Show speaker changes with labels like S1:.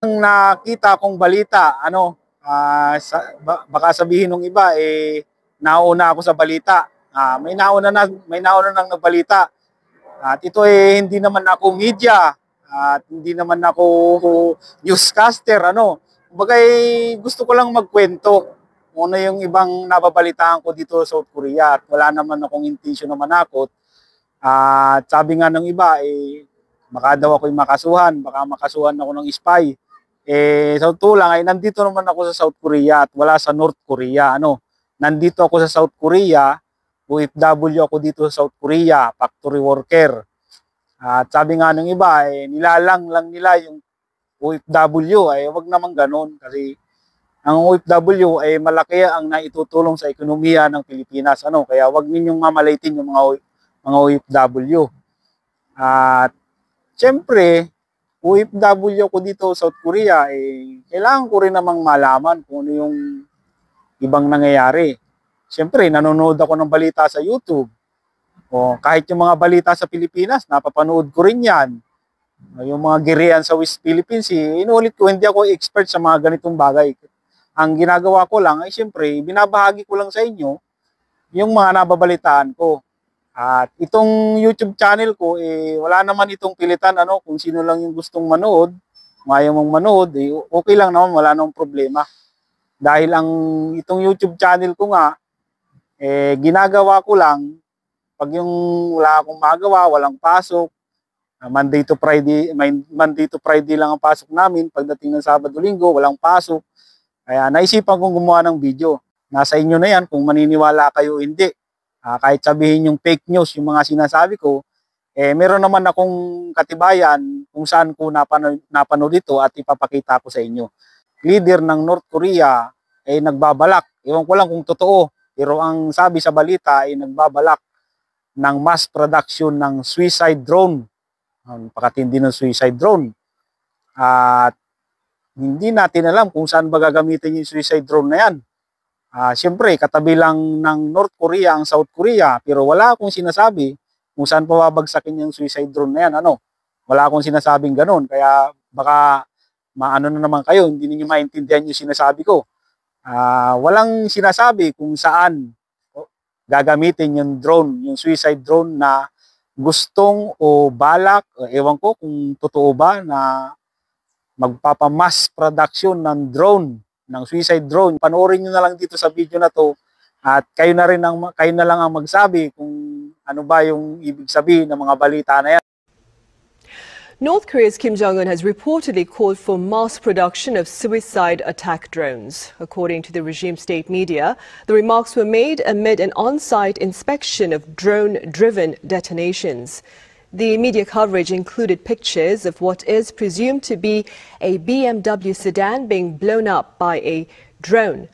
S1: Ang nakita kong balita, baka sabihin ng iba, nauna ako sa balita. May nauna nang nagbalita. At ito hindi naman ako media, at hindi naman ako newscaster, Kumbaga gusto ko lang magkwento kung ano yung ibang nababalitaan ko dito sa South Korea, at wala naman akong intention na manakot. At sabi nga ng iba, baka daw ako'y makasuhan, baka makasuhan ako ng spy. Sa totoo lang ay nandito naman ako sa South Korea at wala sa North Korea. Nandito ako sa South Korea, OFW ako dito sa South Korea, factory worker. At sabi nga ng iba, nilalang lang nila yung OFW, wag naman ganun kasi ang OFW ay malaki ang naitutulong sa ekonomiya ng Pilipinas. Kaya wag ninyong mamalitin yung mga OFW. At siyempre, OFW ko dito sa South Korea, kailangan ko rin namang malaman kung ano yung ibang nangyayari. Siyempre, nanonood ako ng balita sa YouTube. O kahit yung mga balita sa Pilipinas, napapanood ko rin yan. Yung mga girian sa West Philippines, inulit ko, hindi ako expert sa mga ganitong bagay. Ang ginagawa ko lang ay siyempre, binabahagi ko lang sa inyo yung mga nababalitaan ko. At itong YouTube channel ko, wala naman itong pilitan, kung sino lang yung gustong manood, kung ayaw mong manood, okay lang naman, wala namang problema. Dahil itong YouTube channel ko nga, ginagawa ko lang, pag yung wala akong magawa, walang pasok, Monday to Friday lang ang pasok namin, pagdating ng Sabado Linggo, walang pasok. Kaya naisipan kong gumawa ng video. Nasa inyo na yan kung maniniwala kayo o hindi. Kahit sabihin yung fake news, yung mga sinasabi ko, meron naman akong katibayan kung saan ko napanood ito at ipapakita ko sa inyo. Leader ng North Korea ay nagbabalak, ewan ko lang kung totoo, pero ang sabi sa balita ay nagbabalak ng mass production ng suicide drone. Pakatindi ng suicide drone. At hindi natin alam kung saan ba gagamitin yung suicide drone na yan. Siyempre, katabi lang ng North Korea ang South Korea, pero wala akong sinasabi kung saan pababagsakin yung suicide drone na yan. Wala akong sinasabing ganun, kaya baka maano na naman kayo, hindi niyo maintindihan yung sinasabi ko. Walang sinasabi kung saan gagamitin yung drone, yung suicide drone na gustong o balak, ewan ko kung totoo ba na magpapamass production ng drone, ng suicide drone. Panoorin nyo na lang dito sa video na to at kayo na lang ang magsabi kung ano ba yung ibig sabihin ng mga balita na yan.
S2: North Korea's Kim Jong-un has reportedly called for mass production of suicide attack drones. According to the regime state media, the remarks were made amid an on-site inspection of drone-driven detonations. The media coverage included pictures of what is presumed to be a BMW sedan being blown up by a drone.